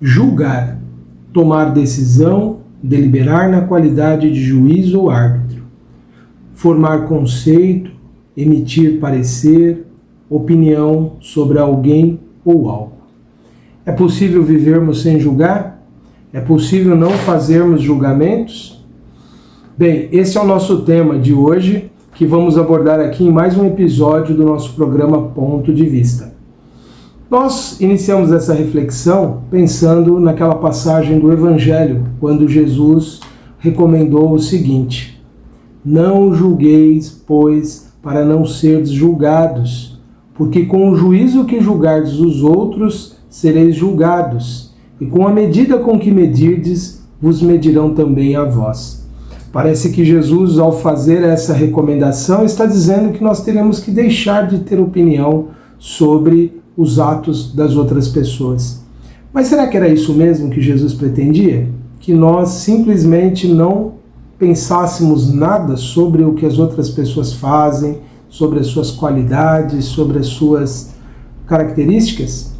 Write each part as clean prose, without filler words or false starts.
julgar, tomar decisão, deliberar na qualidade de juiz ou árbitro, formar conceito, emitir parecer, opinião sobre alguém ou algo. É possível vivermos sem julgar? É possível não fazermos julgamentos? Bem, esse é o nosso tema de hoje, que vamos abordar aqui em mais um episódio do nosso programa Ponto de Vista. Nós iniciamos essa reflexão pensando naquela passagem do Evangelho, quando Jesus recomendou o seguinte: não julgueis, pois, para não serdes julgados, porque com o juízo que julgardes os outros, sereis julgados, e com a medida com que medirdes, vos medirão também a vós. Parece que Jesus, ao fazer essa recomendação, está dizendo que nós teremos que deixar de ter opinião sobre os atos das outras pessoas. Mas será que era isso mesmo que Jesus pretendia? Que nós simplesmente não pensássemos nada sobre o que as outras pessoas fazem, sobre as suas qualidades, sobre as suas características?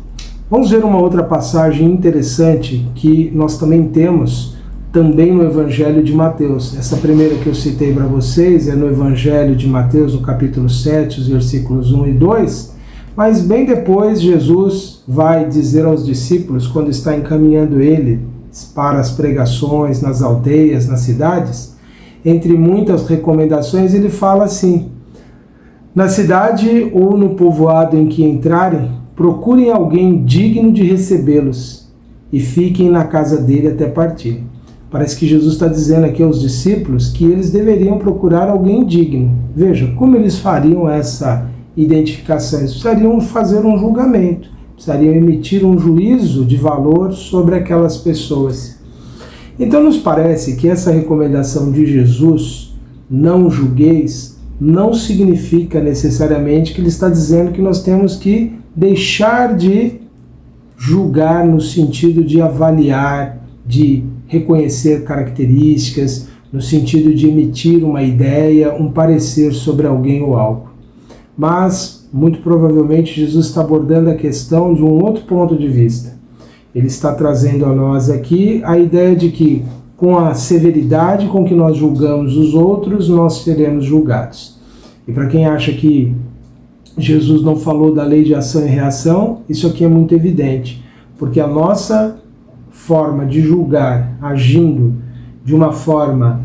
Vamos ver uma outra passagem interessante que nós também temos também no Evangelho de Mateus. Essa primeira que eu citei para vocês é no Evangelho de Mateus, no capítulo 7, os versículos 1 e 2, mas bem depois Jesus vai dizer aos discípulos, quando está encaminhando eles para as pregações nas aldeias, nas cidades, entre muitas recomendações, ele fala assim: na cidade ou no povoado em que entrarem, procurem alguém digno de recebê-los e fiquem na casa dele até partirem. Parece que Jesus está dizendo aqui aos discípulos que eles deveriam procurar alguém digno. Veja, como eles fariam essa identificação? Eles precisariam fazer um julgamento, precisariam emitir um juízo de valor sobre aquelas pessoas. Então nos parece que essa recomendação de Jesus, não julgueis, não significa necessariamente que ele está dizendo que nós temos que deixar de julgar no sentido de avaliar, de reconhecer características, no sentido de emitir uma ideia, um parecer sobre alguém ou algo. Mas, muito provavelmente, Jesus está abordando a questão de um outro ponto de vista. Ele está trazendo a nós aqui a ideia de que, com a severidade com que nós julgamos os outros, nós seremos julgados. E para quem acha que Jesus não falou da lei de ação e reação, isso aqui é muito evidente, porque a nossa forma de julgar, agindo de uma forma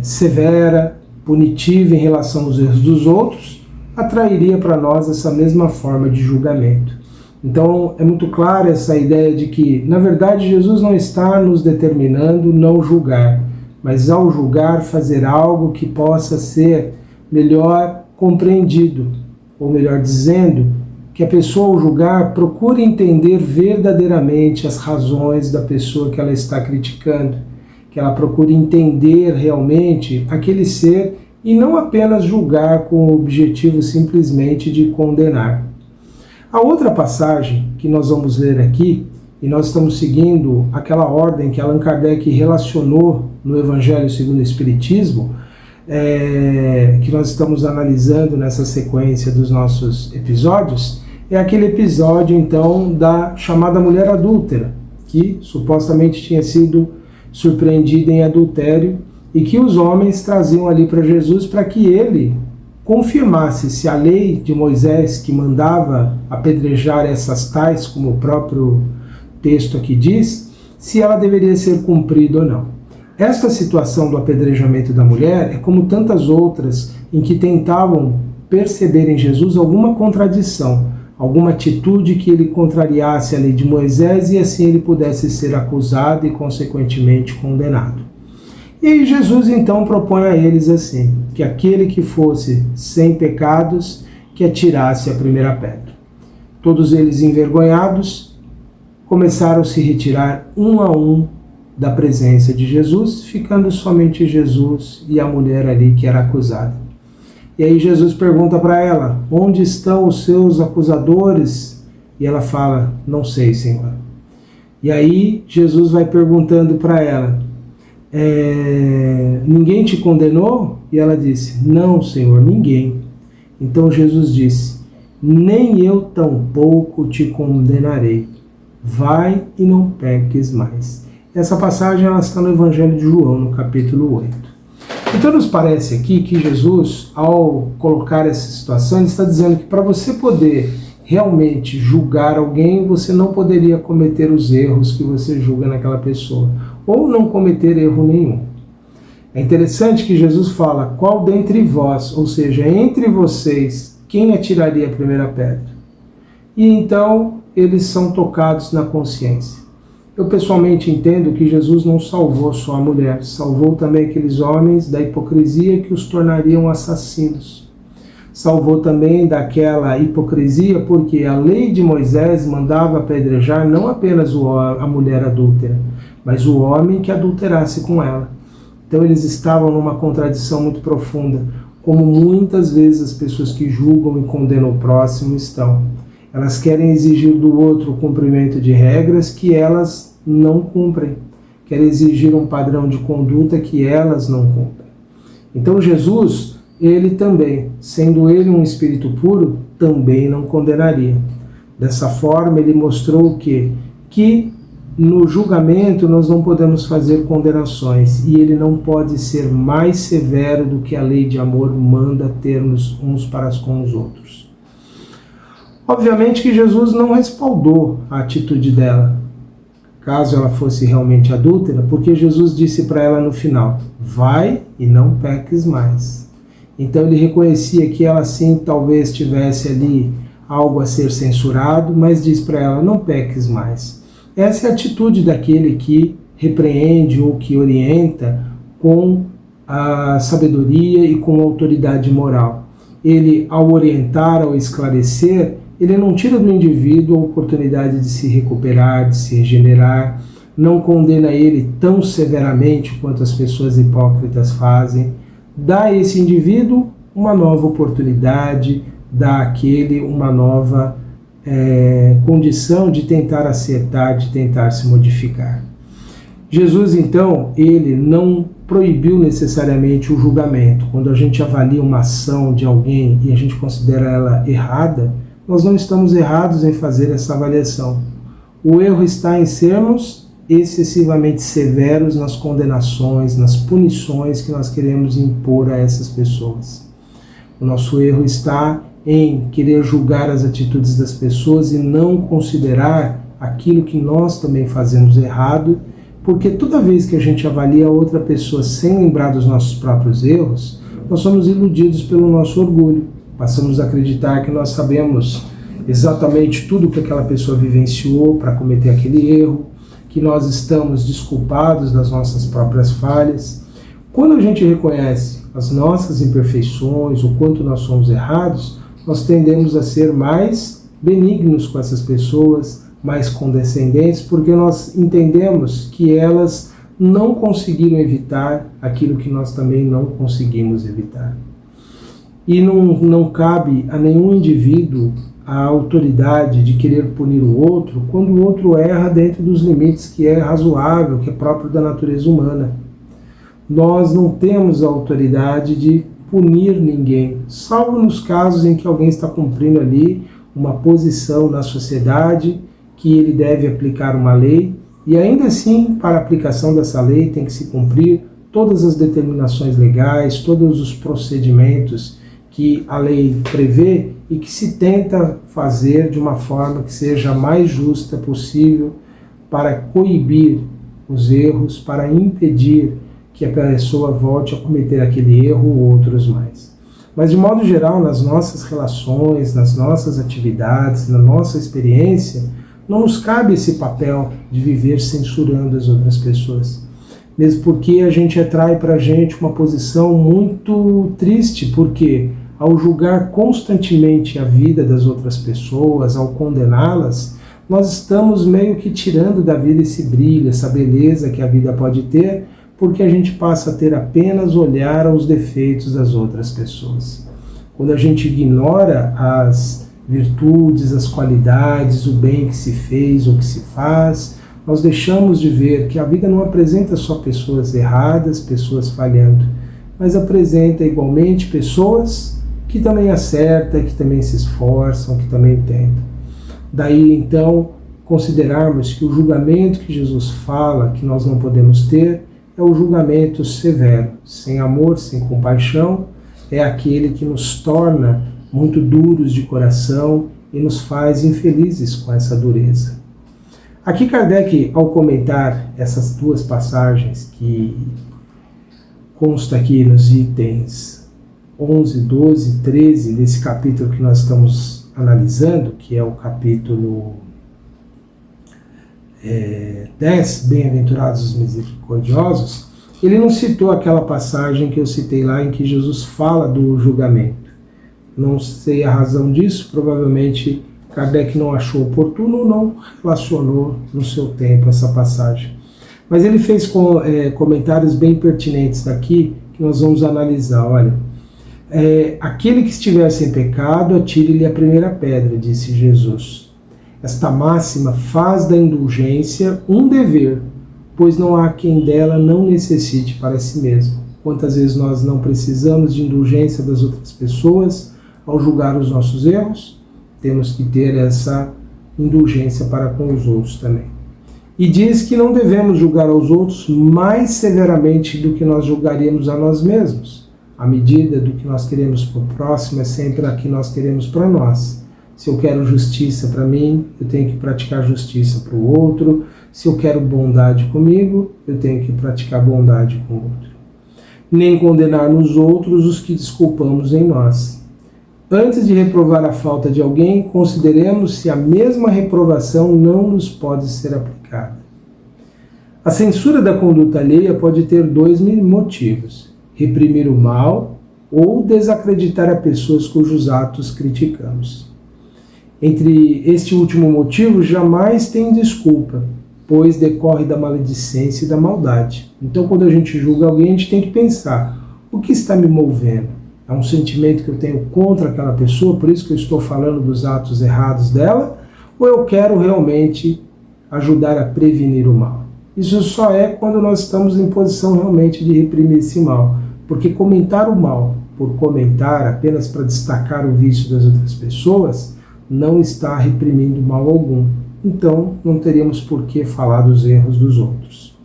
severa, punitiva em relação aos erros dos outros, atrairia para nós essa mesma forma de julgamento. Então é muito clara essa ideia de que, na verdade, Jesus não está nos determinando não julgar, mas ao julgar fazer algo que possa ser melhor compreendido, ou melhor dizendo, que a pessoa ao julgar procure entender verdadeiramente as razões da pessoa que ela está criticando, que ela procure entender realmente aquele ser e não apenas julgar com o objetivo simplesmente de condenar. A outra passagem que nós vamos ler aqui, e nós estamos seguindo aquela ordem que Allan Kardec relacionou no Evangelho segundo o Espiritismo, que nós estamos analisando nessa sequência dos nossos episódios, é aquele episódio, então, da chamada mulher adúltera, que supostamente tinha sido surpreendida em adultério e que os homens traziam ali para Jesus para que ele confirmasse se a lei de Moisés, que mandava apedrejar essas tais, como o próprio texto aqui diz, se ela deveria ser cumprida ou não. Esta situação do apedrejamento da mulher é como tantas outras em que tentavam perceber em Jesus alguma contradição, alguma atitude que ele contrariasse a lei de Moisés e assim ele pudesse ser acusado e consequentemente condenado. E aí Jesus então propõe a eles assim, que aquele que fosse sem pecados, que atirasse a primeira pedra. Todos eles envergonhados, começaram a se retirar um a um da presença de Jesus, ficando somente Jesus e a mulher ali que era acusada. E aí Jesus pergunta para ela, onde estão os seus acusadores? E ela fala, não sei, Senhor. E aí Jesus vai perguntando para ela, ninguém te condenou? E ela disse, não, Senhor, ninguém. Então Jesus disse, nem eu tampouco te condenarei. vai e não peques mais. Essa passagem ela está no Evangelho de João, no capítulo 8. Então nos parece aqui que Jesus, ao colocar essa situação, ele está dizendo que para você poder realmente julgar alguém, você não poderia cometer os erros que você julga naquela pessoa, ou não cometer erro nenhum. É interessante que Jesus fala, qual dentre vós, ou seja, entre vocês, quem atiraria a primeira pedra? E então eles são tocados na consciência. Eu pessoalmente entendo que Jesus não salvou só a mulher, salvou também aqueles homens da hipocrisia que os tornariam assassinos. Salvou também daquela hipocrisia porque a lei de Moisés mandava apedrejar não apenas a mulher adúltera, mas o homem que adulterasse com ela. Então eles estavam numa contradição muito profunda, como muitas vezes as pessoas que julgam e condenam o próximo estão. Elas querem exigir do outro o cumprimento de regras que elas não cumprem. Querem exigir um padrão de conduta que elas não cumprem. Então Jesus, ele também, sendo ele um espírito puro, também não condenaria. Dessa forma, ele mostrou o quê? Que no julgamento nós não podemos fazer condenações e ele não pode ser mais severo do que a lei de amor manda termos uns para com os outros. Obviamente que Jesus não respaldou a atitude dela, caso ela fosse realmente adúltera, porque Jesus disse para ela no final, vai e não peques mais. Então ele reconhecia que ela sim talvez tivesse ali algo a ser censurado, mas diz para ela, não peques mais. Essa é a atitude daquele que repreende ou que orienta com a sabedoria e com a autoridade moral. Ele, ao orientar, ao esclarecer, ele não tira do indivíduo a oportunidade de se recuperar, de se regenerar, não condena ele tão severamente quanto as pessoas hipócritas fazem, dá a esse indivíduo uma nova oportunidade, dá àquele uma nova condição de tentar acertar, de tentar se modificar. Jesus, então, ele não proibiu necessariamente o julgamento. Quando a gente avalia uma ação de alguém e a gente considera ela errada, nós não estamos errados em fazer essa avaliação. O erro está em sermos excessivamente severos nas condenações, nas punições que nós queremos impor a essas pessoas. O nosso erro está em querer julgar as atitudes das pessoas e não considerar aquilo que nós também fazemos errado, porque toda vez que a gente avalia a outra pessoa sem lembrar dos nossos próprios erros, nós somos iludidos pelo nosso orgulho. Passamos a acreditar que nós sabemos exatamente tudo que aquela pessoa vivenciou para cometer aquele erro, que nós estamos desculpados das nossas próprias falhas. Quando a gente reconhece as nossas imperfeições, o quanto nós somos errados, nós tendemos a ser mais benignos com essas pessoas, mais condescendentes, porque nós entendemos que elas não conseguiram evitar aquilo que nós também não conseguimos evitar. E não cabe a nenhum indivíduo a autoridade de querer punir o outro quando o outro erra dentro dos limites que é razoável, que é próprio da natureza humana. Nós não temos a autoridade de punir ninguém, salvo nos casos em que alguém está cumprindo ali uma posição na sociedade, que ele deve aplicar uma lei, e ainda assim, para a aplicação dessa lei, tem que se cumprir todas as determinações legais, todos os procedimentos que a lei prevê e que se tenta fazer de uma forma que seja a mais justa possível para coibir os erros, para impedir que a pessoa volte a cometer aquele erro ou outros mais. Mas, de modo geral, nas nossas relações, nas nossas atividades, na nossa experiência, não nos cabe esse papel de viver censurando as outras pessoas. Mesmo porque a gente atrai para a gente uma posição muito triste, porque ao julgar constantemente a vida das outras pessoas, ao condená-las, nós estamos meio que tirando da vida esse brilho, essa beleza que a vida pode ter, porque a gente passa a ter apenas olhar aos defeitos das outras pessoas. Quando a gente ignora as virtudes, as qualidades, o bem que se fez ou que se faz, nós deixamos de ver que a vida não apresenta só pessoas erradas, pessoas falhando, mas apresenta igualmente pessoas que também acertam, que também se esforçam, que também tentam. Daí, então, considerarmos que o julgamento que Jesus fala que nós não podemos ter é o julgamento severo, sem amor, sem compaixão, é aquele que nos torna muito duros de coração e nos faz infelizes com essa dureza. Aqui Kardec, ao comentar essas duas passagens que consta aqui nos itens 11, 12 e 13 desse capítulo que nós estamos analisando, que é o capítulo 10, Bem-aventurados os misericordiosos, ele não citou aquela passagem que eu citei lá em que Jesus fala do julgamento. Não sei a razão disso, provavelmente Kardec não achou oportuno ou não relacionou no seu tempo essa passagem. Mas ele fez comentários bem pertinentes daqui que nós vamos analisar. Olha, aquele que estiver sem pecado, atire-lhe a primeira pedra, disse Jesus. Esta máxima faz da indulgência um dever, pois não há quem dela não necessite para si mesmo. Quantas vezes nós não precisamos de indulgência das outras pessoas ao julgar os nossos erros? Temos que ter essa indulgência para com os outros também. E diz que não devemos julgar aos outros mais severamente do que nós julgaríamos a nós mesmos. A medida do que nós queremos para o próximo é sempre a que nós queremos para nós. Se eu quero justiça para mim, eu tenho que praticar justiça para o outro. Se eu quero bondade comigo, eu tenho que praticar bondade com o outro. Nem condenar nos outros os que desculpamos em nós. Antes de reprovar a falta de alguém, consideremos se a mesma reprovação não nos pode ser aplicada. A censura da conduta alheia pode ter dois motivos: reprimir o mal ou desacreditar a pessoas cujos atos criticamos. Entre este último motivo, jamais tem desculpa, pois decorre da maledicência e da maldade. Então, quando a gente julga alguém, a gente tem que pensar: o que está me movendo? É um sentimento que eu tenho contra aquela pessoa, por isso que eu estou falando dos atos errados dela, ou eu quero realmente ajudar a prevenir o mal? Isso só é quando nós estamos em posição realmente de reprimir esse mal, porque comentar o mal por comentar, apenas para destacar o vício das outras pessoas, não está reprimindo mal algum. Então, não teríamos por que falar dos erros dos outros.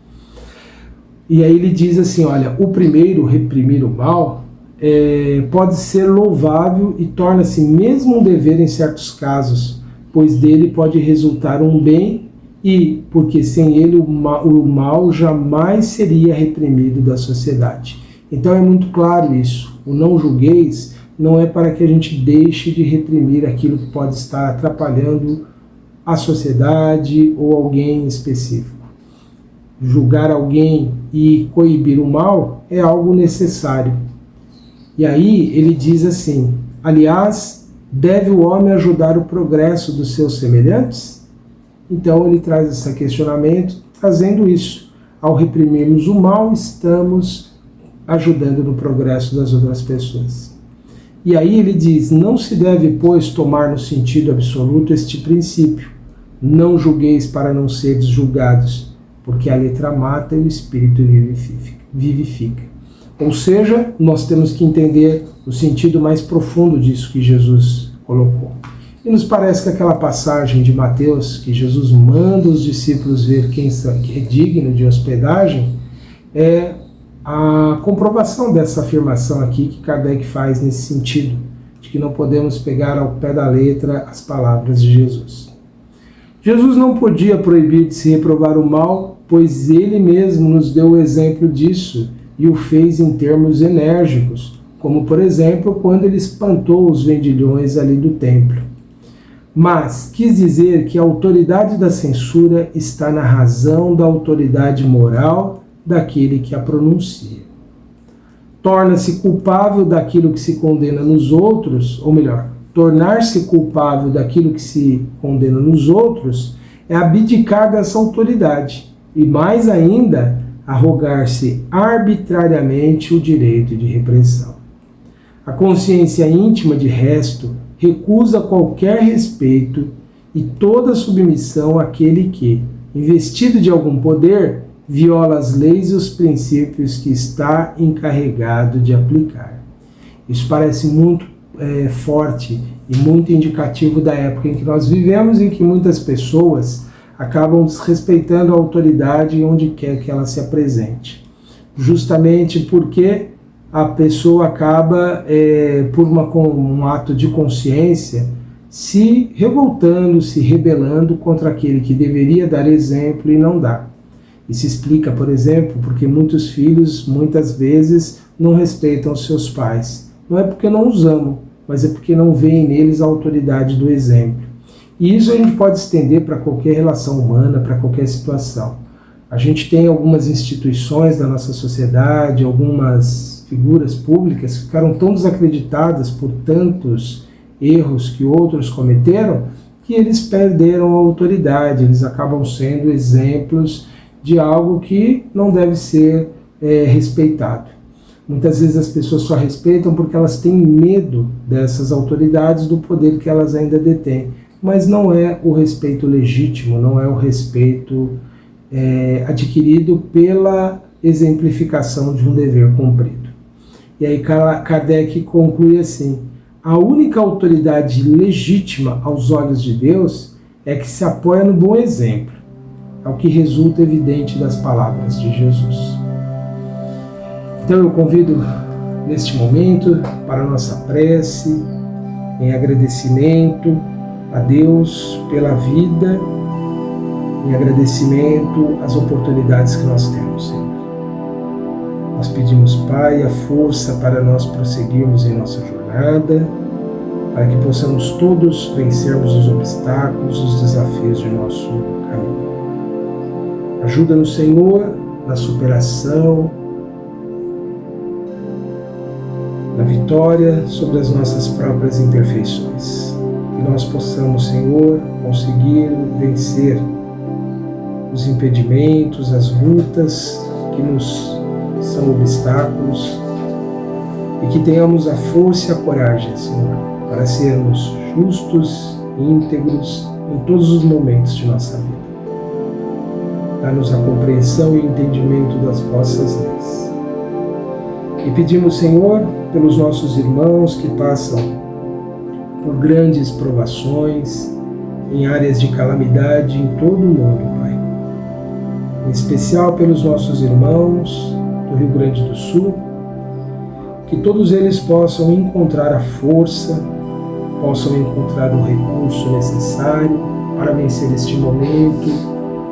E aí ele diz assim, olha, o primeiro, reprimir o mal, pode ser louvável e torna-se mesmo um dever em certos casos, pois dele pode resultar um bem e, porque sem ele o mal jamais seria reprimido da sociedade. Então é muito claro isso. O não julgueis não é para que a gente deixe de reprimir aquilo que pode estar atrapalhando a sociedade ou alguém específico. Julgar alguém e coibir o mal é algo necessário. E aí ele diz assim, aliás, deve o homem ajudar o progresso dos seus semelhantes? Então ele traz esse questionamento, trazendo isso. Ao reprimirmos o mal, estamos ajudando no progresso das outras pessoas. E aí ele diz, não se deve, pois, tomar no sentido absoluto este princípio. Não julgueis para não seres julgados, porque a letra mata e o espírito vivifica. Ou seja, nós temos que entender o sentido mais profundo disso que Jesus colocou. E nos parece que aquela passagem de Mateus, que Jesus manda os discípulos ver quem é digno de hospedagem, é a comprovação dessa afirmação aqui que Kardec faz nesse sentido, de que não podemos pegar ao pé da letra as palavras de Jesus. Jesus não podia proibir de se reprovar o mal, pois ele mesmo nos deu o exemplo disso, e o fez em termos enérgicos, como por exemplo quando ele espantou os vendilhões ali do templo. Mas quis dizer que a autoridade da censura está na razão da autoridade moral daquele que a pronuncia. Torna-se culpável daquilo que se condena nos outros, ou melhor, tornar-se culpável daquilo que se condena nos outros é abdicar dessa autoridade, e mais ainda, arrogar-se arbitrariamente o direito de repressão. A consciência íntima, de resto, recusa qualquer respeito e toda submissão àquele que, investido de algum poder, viola as leis e os princípios que está encarregado de aplicar. Isso parece muito forte e muito indicativo da época em que nós vivemos, em que muitas pessoas acabam desrespeitando a autoridade onde quer que ela se apresente. Justamente porque a pessoa acaba, por um ato de consciência, se revoltando, se rebelando contra aquele que deveria dar exemplo e não dá. Isso explica, por exemplo, porque muitos filhos, muitas vezes, não respeitam seus pais. Não é porque não os amam, mas é porque não veem neles a autoridade do exemplo. E isso a gente pode estender para qualquer relação humana, para qualquer situação. A gente tem algumas instituições da nossa sociedade, algumas figuras públicas que ficaram tão desacreditadas por tantos erros que outros cometeram, que eles perderam a autoridade, eles acabam sendo exemplos de algo que não deve ser respeitado. Muitas vezes as pessoas só respeitam porque elas têm medo dessas autoridades, do poder que elas ainda detêm. Mas não é o respeito legítimo, não é o respeito adquirido pela exemplificação de um dever cumprido. E aí Kardec conclui assim: a única autoridade legítima aos olhos de Deus é que se apoia no bom exemplo, é o que resulta evidente das palavras de Jesus. Então eu convido neste momento para a nossa prece, em agradecimento a Deus pela vida, em agradecimento às oportunidades que nós temos, Senhor. Nós pedimos, Pai, a força para nós prosseguirmos em nossa jornada, para que possamos todos vencermos os obstáculos, os desafios de nosso caminho. Ajuda-nos, Senhor, na superação, na vitória sobre as nossas próprias imperfeições. Que nós possamos, Senhor, conseguir vencer os impedimentos, as lutas que nos são obstáculos, e que tenhamos a força e a coragem, Senhor, para sermos justos e íntegros em todos os momentos de nossa vida. Dá-nos a compreensão e o entendimento das vossas leis. E pedimos, Senhor, pelos nossos irmãos que passam por grandes provações, em áreas de calamidade em todo o mundo, Pai. Em especial pelos nossos irmãos do Rio Grande do Sul, que todos eles possam encontrar a força, possam encontrar o recurso necessário para vencer este momento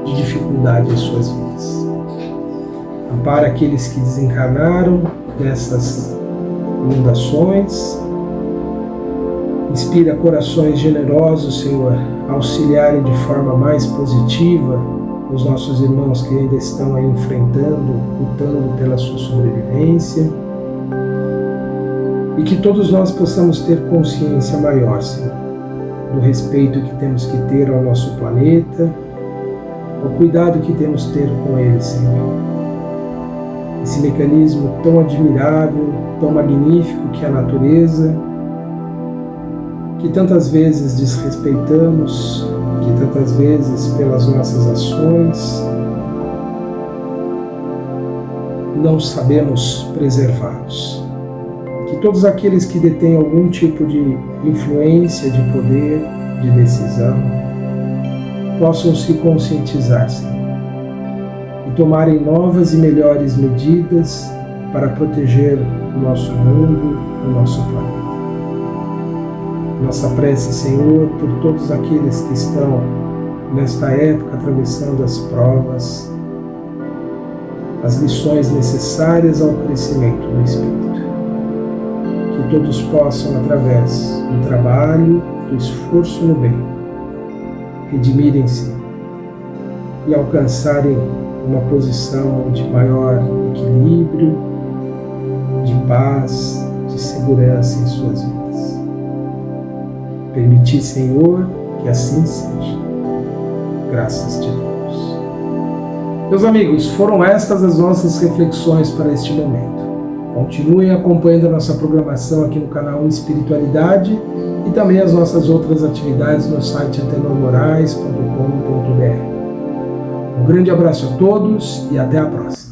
de dificuldade em suas vidas. Ampara aqueles que desencarnaram dessas inundações, inspira corações generosos, Senhor, a auxiliarem de forma mais positiva os nossos irmãos que ainda estão aí enfrentando, lutando pela sua sobrevivência, e que todos nós possamos ter consciência maior, Senhor, do respeito que temos que ter ao nosso planeta, ao cuidado que temos que ter com ele, Senhor. Esse mecanismo tão admirável, tão magnífico que é a natureza, que tantas vezes desrespeitamos, que tantas vezes pelas nossas ações não sabemos preservá-los. Que todos aqueles que detêm algum tipo de influência, de poder, de decisão, possam se conscientizar, Senhor, e tomarem novas e melhores medidas para proteger o nosso mundo, o nosso planeta. Nossa prece, Senhor, por todos aqueles que estão nesta época atravessando as provas, as lições necessárias ao crescimento do Espírito. Que todos possam, através do trabalho, do esforço no bem, redimirem-se e alcançarem uma posição de maior equilíbrio, de paz, de segurança em suas vidas. Permitir, Senhor, que assim seja. Graças te damos. Meus amigos, foram estas as nossas reflexões para este momento. Continuem acompanhando a nossa programação aqui no canal Espiritualidade e também as nossas outras atividades no site atenormorais.com.br. Um grande abraço a todos e até a próxima.